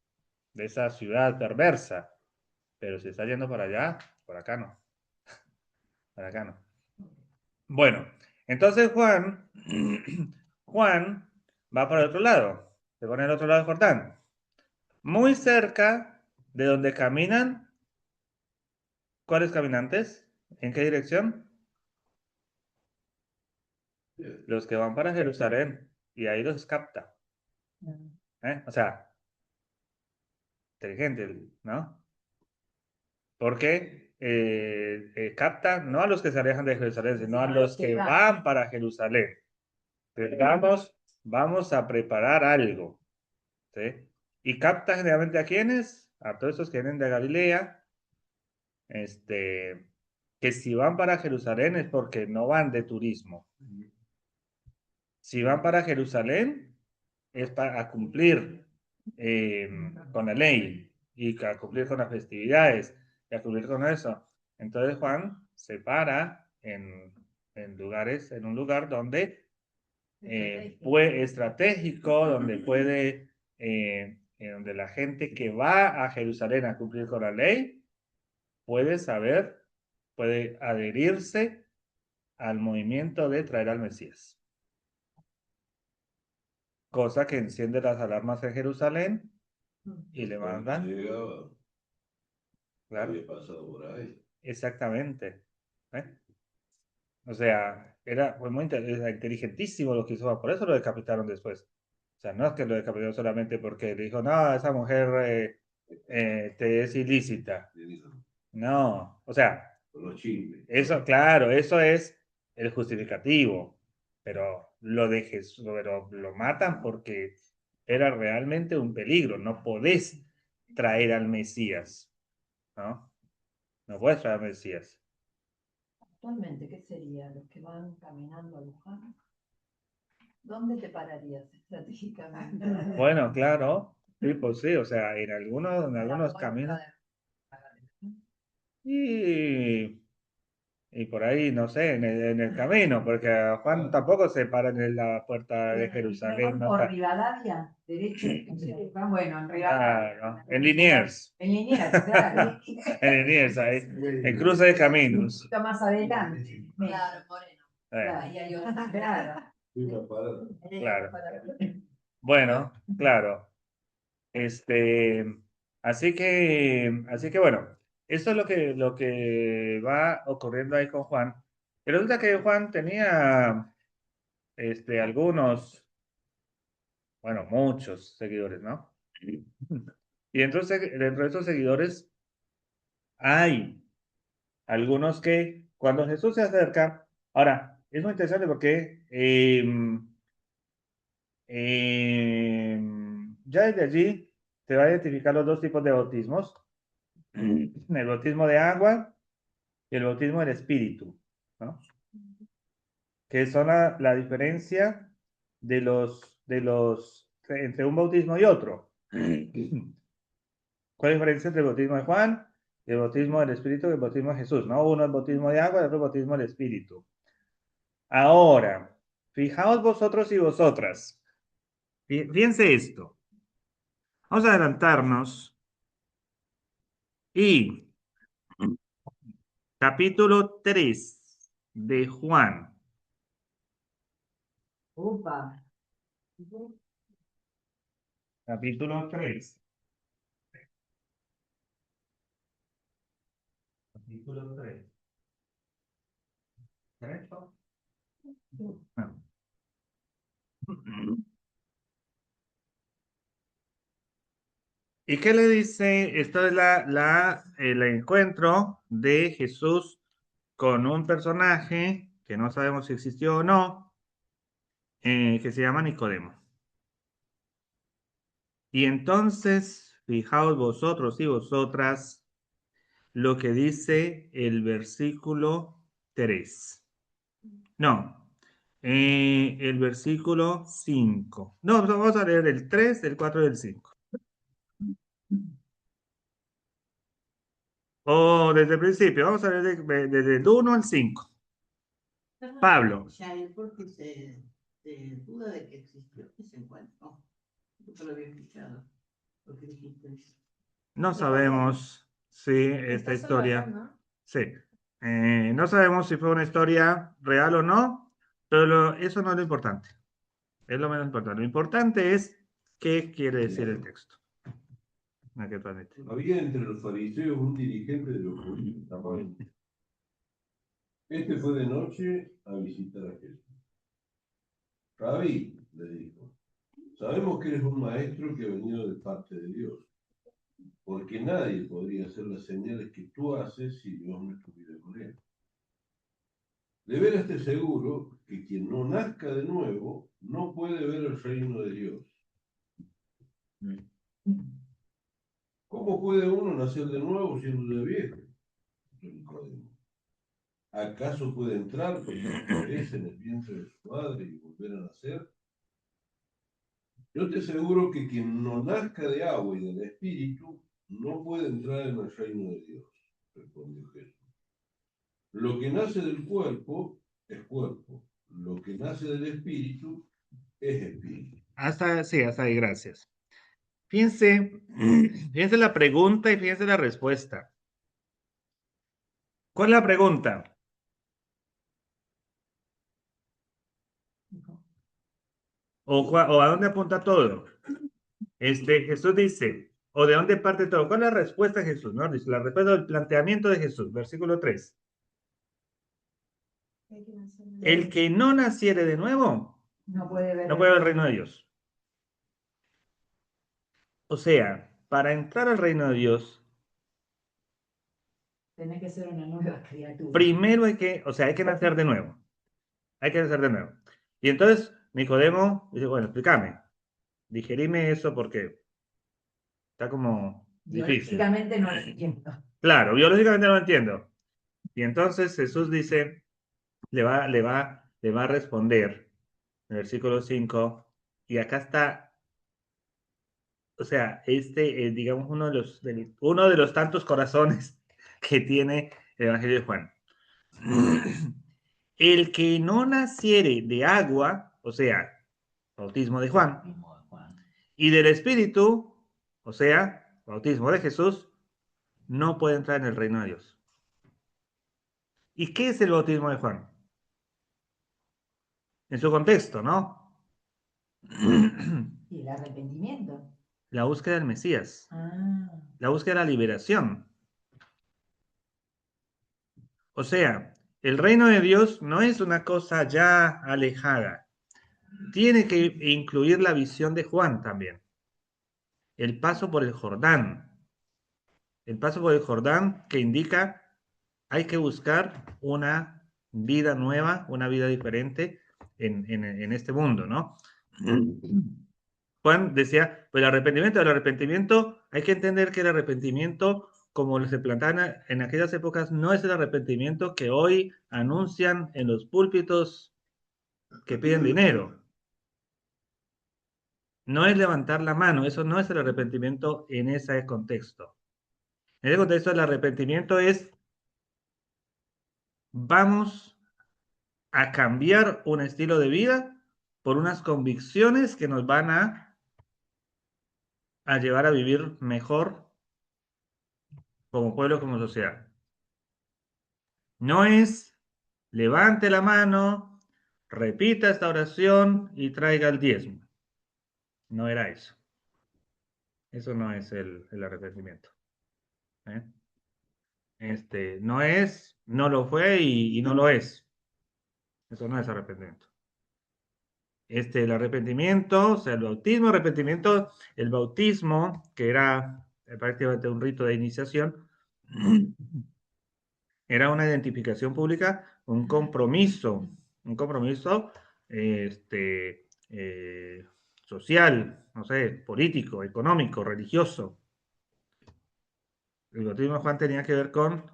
de esa ciudad perversa. Pero si estás yendo para allá, por acá no. Por acá no. Bueno, entonces Juan va para el otro lado. Se pone al otro lado del Jordán. Muy cerca de donde caminan. ¿Cuáles caminantes? ¿En qué dirección? Los que van para Jerusalén. Y ahí los capta. O sea, inteligente, ¿no? Porque capta no a los que se alejan de Jerusalén, sino a los que van para Jerusalén. Entonces, vamos a preparar algo, ¿sí? Y capta generalmente a quiénes, a todos esos que vienen de Galilea, que si van para Jerusalén es porque no van de turismo. Si van para Jerusalén es para cumplir con la ley y a cumplir con las festividades y a cumplir con eso. Entonces Juan se para en un lugar donde fue estratégico, donde donde la gente que va a Jerusalén a cumplir con la ley puede saber, puede adherirse al movimiento de traer al Mesías. Cosa que enciende las alarmas en Jerusalén y le Cuando mandan. llegaba, Claro, había pasado por ahí. exactamente. ¿Eh? O sea, fue muy inteligentísimo lo que hizo, por eso lo decapitaron después. O sea, no es que lo decapitaron solamente porque le dijo, no, esa mujer te es ilícita. No, o sea, Con los chismes. eso, claro, eso es el justificativo, pero lo de Jesús, pero lo matan porque era realmente un peligro. No podés traer al Mesías, ¿no? No puedes traer al Mesías. Actualmente, ¿qué sería? Los que van caminando a Luján. ¿Dónde te pararías estratégicamente? Bueno, claro, sí, pues sí, o sea, en algunos La caminos puerta y, y por ahí, no sé, en el camino, porque a Juan tampoco se para en la puerta de Jerusalén, no por está. Rivadavia, derecho. Bueno, en Rivadavia. Claro, en Liniers, En Liniers, claro. en Liniers, ahí, en cruce de caminos. Un poquito más adelante. Claro, Moreno. Claro, Ahí hay otro. Claro. Una parada. claro. Bueno, claro. Este, así que bueno, eso es lo que va ocurriendo ahí con Juan. Y resulta que Juan tenía, algunos, bueno, muchos seguidores, ¿no? Y entonces, dentro de esos seguidores, hay algunos que, cuando Jesús se acerca, ahora, es muy interesante porque ya desde allí se va a identificar los dos tipos de bautismos. El bautismo de agua y el bautismo del espíritu, ¿no? Que son la diferencia entre un bautismo y otro. ¿Cuál es la diferencia entre el bautismo de Juan y el bautismo del espíritu y el bautismo de Jesús? ¿No? Uno es bautismo de agua y otro es bautismo del espíritu. Ahora, fijaos vosotros y vosotras. Fíjense esto. Vamos a adelantarnos y capítulo 3 de Juan. Upa. Capítulo 3. Capítulo 3. ¿Correcto? No. ¿Y qué le dice? Esto es el encuentro de Jesús con un personaje que no sabemos si existió o no, que se llama Nicodemo. Y entonces, fijaos vosotros y vosotras lo que dice el versículo 3. No, el versículo 5. No, vamos a leer el 3, el 4 y el 5. O desde el principio, vamos a leer desde el 1 al 5. Pablo. Ya él porque se duda de que existió ese encuentro. Nunca lo había escuchado. Porque dijiste eso. No sabemos si esta Está solo acá, historia, ¿no? sí, no sabemos si fue una historia real o no, pero eso no es lo importante, es lo menos importante. Lo importante es qué quiere decir el texto. Actualmente. Había entre los fariseos un dirigente de los judíos. Este fue de noche a visitar a Jesús. Rabí, le dijo, sabemos que eres un maestro que ha venido de parte de Dios, porque nadie podría hacer las señales que tú haces si Dios no estuviera con él. De veras te aseguro que quien no nazca de nuevo no puede ver el reino de Dios. ¿Cómo puede uno nacer de nuevo siendo de viejo? Nicodemo. ¿Acaso puede entrar por primera vez en el vientre de su madre y volver a nacer? Yo te aseguro que quien no nazca de agua y del Espíritu no puede entrar en el reino de Dios, respondió Jesús. Lo que nace del cuerpo es cuerpo, lo que nace del Espíritu es Espíritu. Sí, hasta ahí, gracias. Fíjense, fíjense la pregunta y fíjense la respuesta. ¿Cuál es la pregunta? ¿O a dónde apunta todo? Jesús dice, ¿O de dónde parte todo? ¿Cuál es la respuesta de Jesús? ¿No? Dice, la respuesta del planteamiento de Jesús, versículo 3. El que no naciere de nuevo, No puede ver. no puede ver el reino de Dios. O sea, para entrar al reino de Dios, Tenés que ser una nueva criatura. primero hay que nacer de nuevo. Hay que nacer de nuevo. Y entonces Nicodemo dice, bueno, explícame, digerime eso porque está como difícil. Biológicamente no lo entiendo. Claro, biológicamente no lo entiendo. Y entonces Jesús dice, le va a responder en el versículo 5, y acá está, o sea, digamos, uno de los tantos corazones que tiene el Evangelio de Juan. El que no naciere de agua, o sea, bautismo de Juan, Mismo de Juan. y del Espíritu, o sea, bautismo de Jesús, no puede entrar en el reino de Dios. ¿Y qué es el bautismo de Juan? En su contexto, ¿no? Y el arrepentimiento. La búsqueda del Mesías, Ah. la búsqueda de la liberación. O sea, el reino de Dios no es una cosa ya alejada. Tiene que incluir la visión de Juan también. El paso por el Jordán. El paso por el Jordán que indica hay que buscar una vida nueva, una vida diferente en este mundo, ¿no? Juan decía, pues el arrepentimiento, hay que entender que el arrepentimiento, como se plantaba en aquellas épocas, no es el arrepentimiento que hoy anuncian en los púlpitos que piden dinero. No es levantar la mano, eso no es el arrepentimiento en ese contexto. En ese contexto el arrepentimiento es, vamos a cambiar un estilo de vida por unas convicciones que nos van a llevar a vivir mejor como pueblo, como sociedad. No es levante la mano, repita esta oración y traiga el diezmo. No era eso. Eso no es el arrepentimiento. ¿Eh? No lo fue y no lo es. Eso no es arrepentimiento. El arrepentimiento, o sea, el bautismo, que era prácticamente un rito de iniciación, era una identificación pública, un compromiso social, no sé, político, económico, religioso. El bautismo de Juan tenía que ver con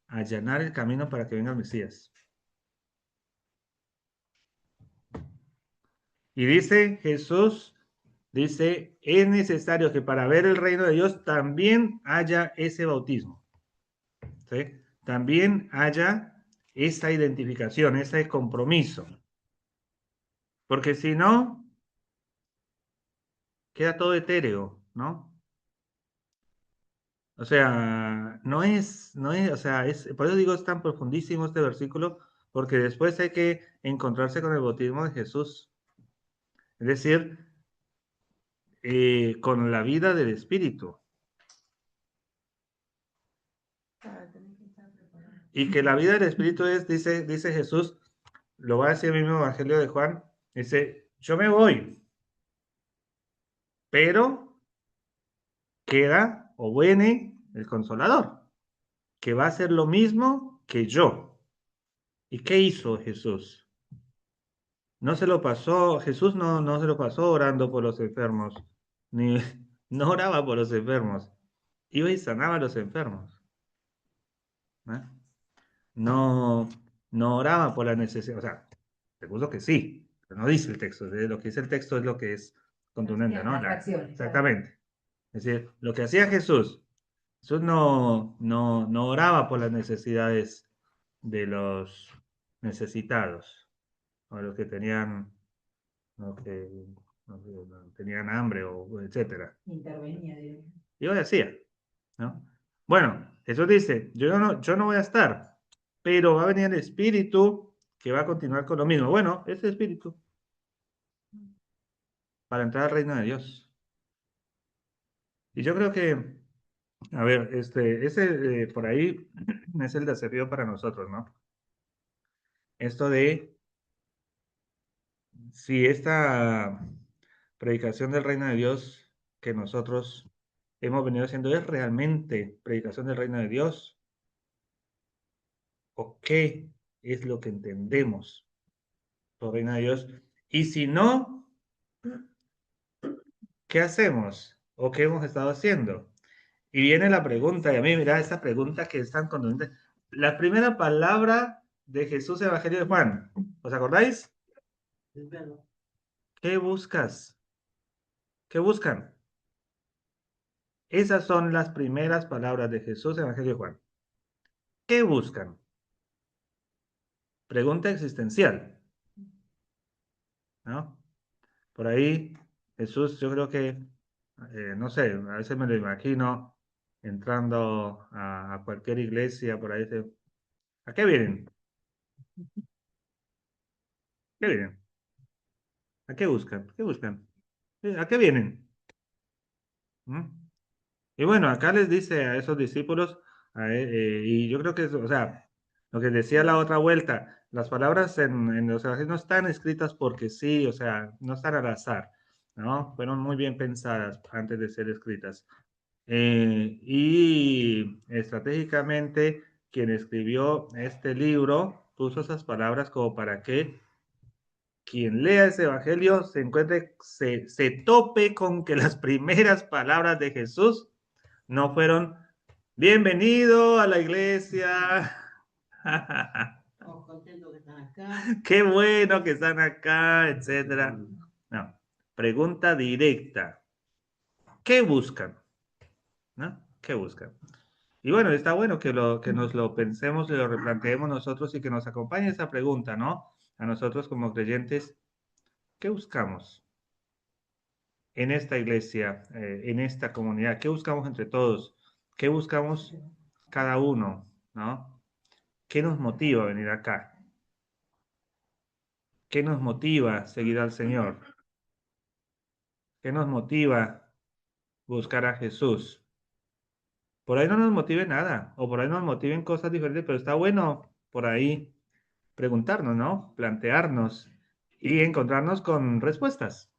allanar el camino para que venga el Mesías. Y dice Jesús, es necesario que para ver el reino de Dios también haya ese bautismo. ¿Sí? También haya esa identificación, ese compromiso. Porque si no, queda todo etéreo, ¿no? O sea, o sea, por eso digo, es tan profundísimo este versículo, porque después hay que encontrarse con el bautismo de Jesús. Es decir, con la vida del Espíritu. Y que la vida del Espíritu es, dice Jesús, lo va a decir el mismo Evangelio de Juan, dice, yo me voy, pero queda o viene el Consolador, que va a hacer lo mismo que yo. ¿Y qué hizo Jesús? No se lo pasó, Jesús no se lo pasó orando por los enfermos, ni no oraba por los enfermos, iba y sanaba a los enfermos. ¿Eh? No oraba por la necesidad, o sea, seguro que sí, pero no dice el texto, lo que dice el texto es lo que es contundente, ¿no? Exactamente. Es decir, lo que hacía Jesús no oraba por las necesidades de los necesitados, o los que tenían, no tenían hambre, o etcétera. Intervenía. Y lo hacía, ¿no? Bueno, Jesús dice, yo no voy a estar, pero va a venir el Espíritu que va a continuar con lo mismo. Bueno, ese Espíritu para entrar al reino de Dios. Y yo creo que, a ver, ese por ahí es el desafío para nosotros, ¿no? Esto de si esta predicación del reino de Dios que nosotros hemos venido haciendo es realmente predicación del reino de Dios o qué es lo que entendemos por reino de Dios. Y si no, ¿qué hacemos? ¿O qué hemos estado haciendo? Y viene la pregunta, y a mí, mira, esta pregunta que es tan contundente. La primera palabra de Jesús, Evangelio de Juan, ¿os acordáis? ¿Qué buscas? ¿Qué buscan? Esas son las primeras palabras de Jesús, Evangelio de Juan. ¿Qué buscan? Pregunta existencial, ¿no? Por ahí, Jesús, yo creo que, no sé, a veces me lo imagino entrando a cualquier iglesia, por ahí, dice, ¿a qué vienen? ¿Qué vienen? ¿A qué buscan? ¿Qué buscan? ¿A qué vienen? ¿Mm? Y bueno, acá les dice a esos discípulos, y yo creo que, o sea, lo que decía la otra vuelta, las palabras en los evangelios no están escritas porque sí, o sea, no están al azar, ¿no? Fueron muy bien pensadas antes de ser escritas. Y estratégicamente, quien escribió este libro puso esas palabras como para que quien lea ese evangelio se encuentre, se tope con que las primeras palabras de Jesús no fueron bienvenido a la iglesia. Qué bueno que están acá, etcétera. No, pregunta directa. ¿Qué buscan? ¿No? ¿Qué buscan? Y bueno, está bueno que nos lo pensemos y lo replanteemos nosotros y que nos acompañe esa pregunta, ¿no? A nosotros como creyentes, ¿qué buscamos en esta iglesia, en esta comunidad? ¿Qué buscamos entre todos? ¿Qué buscamos cada uno, ¿no? ¿Qué nos motiva a venir acá? ¿Qué nos motiva a seguir al Señor? ¿Qué nos motiva a buscar a Jesús? Por ahí no nos motive nada, o por ahí nos motiven cosas diferentes, pero está bueno por ahí preguntarnos, ¿no? Plantearnos y encontrarnos con respuestas.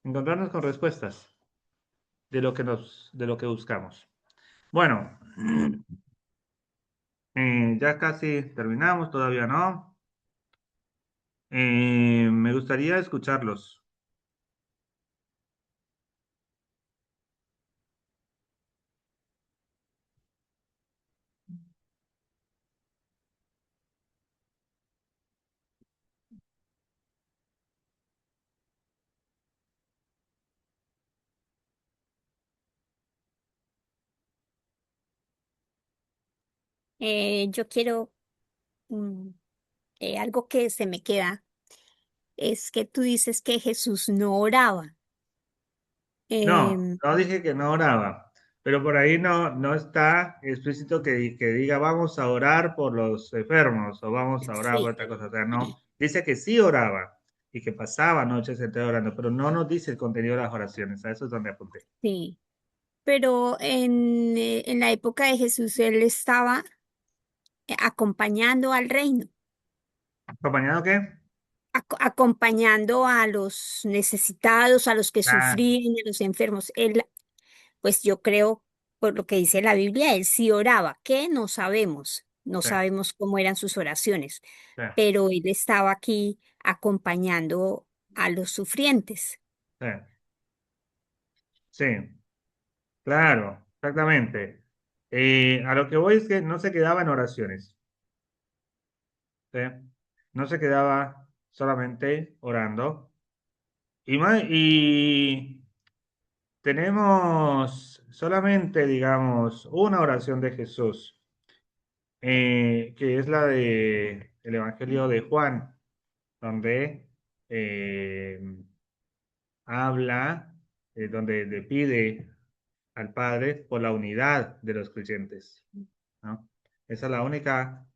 Encontrarnos con respuestas de lo que buscamos. Bueno, ya casi terminamos, todavía no. Me gustaría escucharlos. Yo quiero algo que se me queda, es que tú dices que Jesús no oraba. No, Em, no dije que no oraba, pero por ahí no está explícito que diga vamos a orar por los enfermos o vamos a orar por sí, otra cosa. O sea, no, dice que sí oraba y que pasaba noches enteras orando, pero no nos dice el contenido de las oraciones. A eso es donde apunté. sí. Pero en la época de Jesús él estaba acompañando al reino, ¿Acompañado qué? acompañando a los necesitados, a los que Ah, sufrían, a los enfermos. Él, pues yo creo, por lo que dice la Biblia, él sí oraba, que no sabemos, no sí, sabemos cómo eran sus oraciones, sí, pero él estaba aquí acompañando a los sufrientes. sí, sí, claro, exactamente. A lo que voy es que no se quedaba en oraciones, ¿sí? No se quedaba solamente orando. Y tenemos solamente, digamos, una oración de Jesús, que es la de el Evangelio de Juan, donde eh, habla, donde le pide al Padre por la unidad de los creyentes, ¿no? Esa es la única,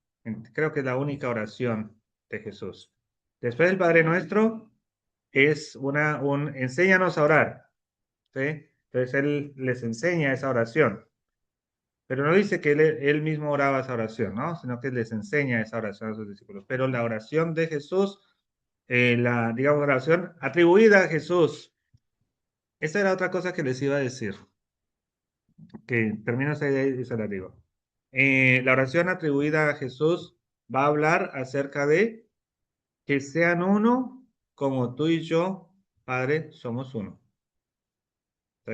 creo que es la única oración de Jesús. Después del Padre Nuestro es enséñanos a orar. ¿sí? Entonces él les enseña esa oración. Pero no dice que él mismo oraba esa oración, ¿no? Sino que les enseña esa oración a sus discípulos. Pero la oración de Jesús, digamos, la oración atribuida a Jesús, esa era otra cosa que les iba a decir, que termino esa idea y se la digo. La oración atribuida a Jesús va a hablar acerca de que sean uno como tú y yo, Padre, somos uno. ¿Sí?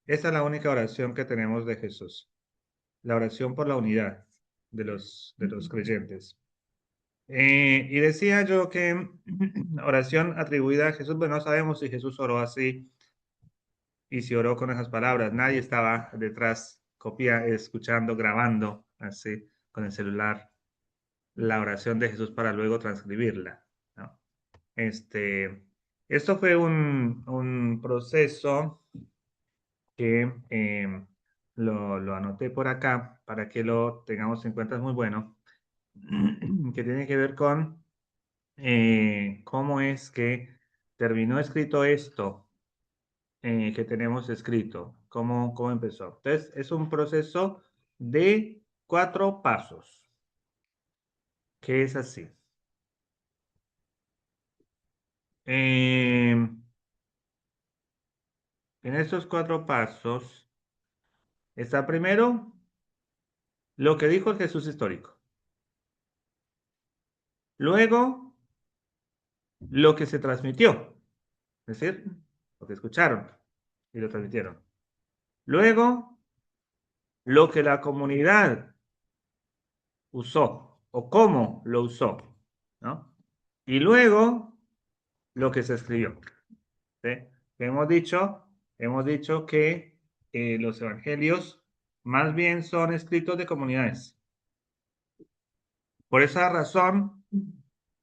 Esa es la única oración que tenemos de Jesús. La oración por la unidad de los creyentes. Y decía yo que oración atribuida a Jesús, bueno, no sabemos si Jesús oró así y si oró con esas palabras. Nadie estaba detrás, escuchando, grabando así con el celular la oración de Jesús para luego transcribirla, ¿no? Esto fue un proceso que lo anoté por acá para que lo tengamos en cuenta, es muy bueno, que tiene que ver con cómo es que terminó escrito esto que tenemos escrito, cómo empezó. Entonces, es un proceso de 4 pasos, que es así. En estos 4 pasos está primero lo que dijo el Jesús histórico. Luego, lo que se transmitió, es decir, lo que escucharon y lo transmitieron. Luego, lo que la comunidad usó o cómo lo usó, ¿no? Y luego, lo que se escribió. ¿Sí? Hemos dicho que los evangelios más bien son escritos de comunidades. Por esa razón,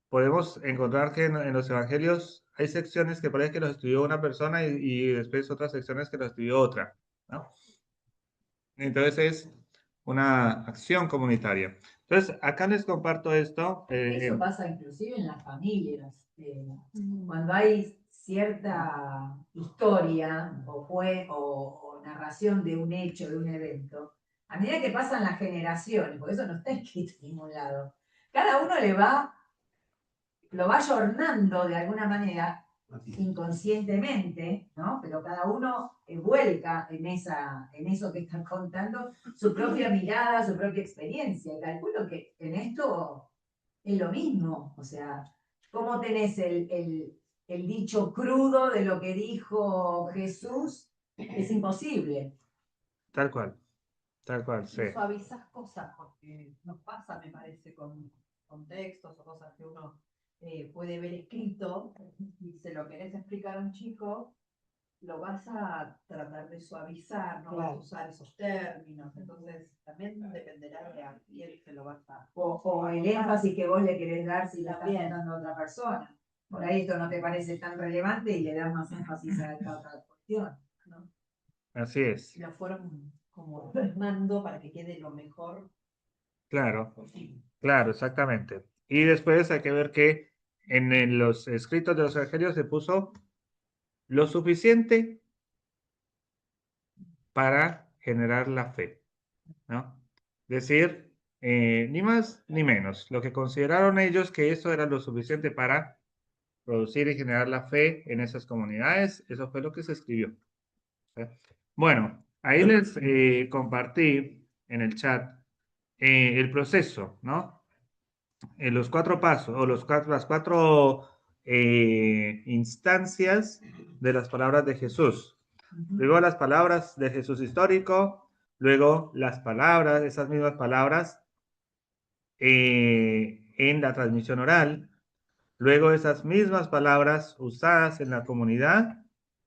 podemos encontrar que en los evangelios hay secciones que parece que los escribió una persona y después otras secciones que los escribió otra, ¿no? Entonces es una acción comunitaria. Entonces, acá les comparto esto. Eso pasa inclusive en las familias. Cuando hay cierta historia o narración de un hecho, de un evento, a medida que pasan las generaciones, porque eso no está escrito en ningún lado, cada uno lo va ayornando de alguna manera inconscientemente, ¿no? Pero cada uno vuelca en eso que están contando su propia mirada, su propia experiencia. Y calculo que en esto es lo mismo. O sea, ¿cómo tenés el dicho crudo de lo que dijo Jesús? Es imposible. Tal cual, sí. Suavizas cosas, porque nos pasa, me parece, con textos o cosas que uno puede ver escrito, y se lo querés explicar a un chico, lo vas a tratar de suavizar, no vas a usar esos términos, entonces también dependerá de a quién se lo vas a... O el énfasis que vos le querés dar si le estás contando a otra persona. Por ahí esto no te parece tan relevante y le das más énfasis a esta otra cuestión, ¿no? Así es. La fueron como armando para que quede lo mejor Claro, posible. claro, exactamente. Y después hay que ver que en los escritos de los evangelios se puso lo suficiente para generar la fe, ¿no? Es decir, ni más ni menos. Lo que consideraron ellos que eso era lo suficiente para producir y generar la fe en esas comunidades, eso fue lo que se escribió. ¿Sí? Bueno, ahí les compartí en el chat el proceso, ¿no? Los 4 pasos o las 4 instancias de las palabras de Jesús. Luego las palabras de Jesús histórico, luego las palabras, esas mismas palabras en la transmisión oral, luego esas mismas palabras usadas en la comunidad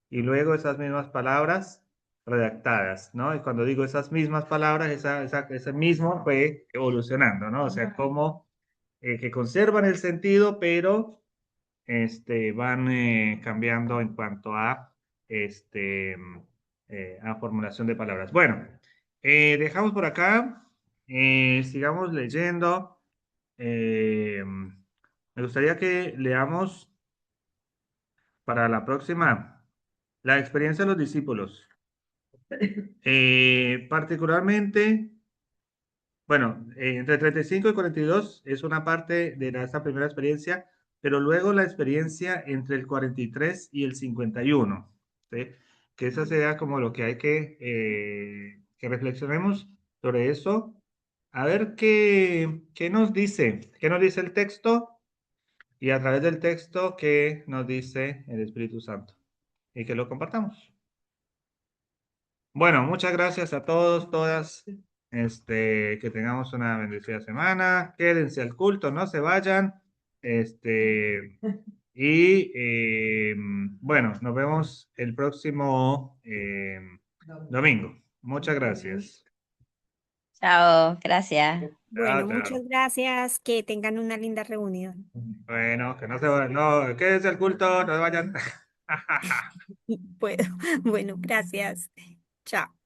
y luego esas mismas palabras redactadas, ¿no? Y cuando digo esas mismas palabras, ese mismo fue evolucionando, ¿no? O sea, como que conservan el sentido, pero van cambiando en cuanto a formulación de palabras. Bueno, dejamos por acá, sigamos leyendo. Me gustaría que leamos para la próxima la experiencia de los discípulos. Particularmente, bueno, entre 35 y 42 es una parte de esta primera experiencia, pero luego la experiencia entre el 43 y el 51, ¿sí? Que eso sería como lo que hay que reflexionemos sobre eso. A ver qué nos dice el texto y a través del texto qué nos dice el Espíritu Santo y que lo compartamos. Bueno, muchas gracias a todos, todas. Que tengamos una bendecida semana. Quédense al culto, no se vayan. Y bueno, nos vemos el próximo domingo. Muchas gracias. Chao, gracias. Bueno, Chao, chao. muchas gracias. Que tengan una linda reunión. Bueno, que no se vayan, no, quédense al culto, no se vayan. Puedo. Bueno, gracias. Chao.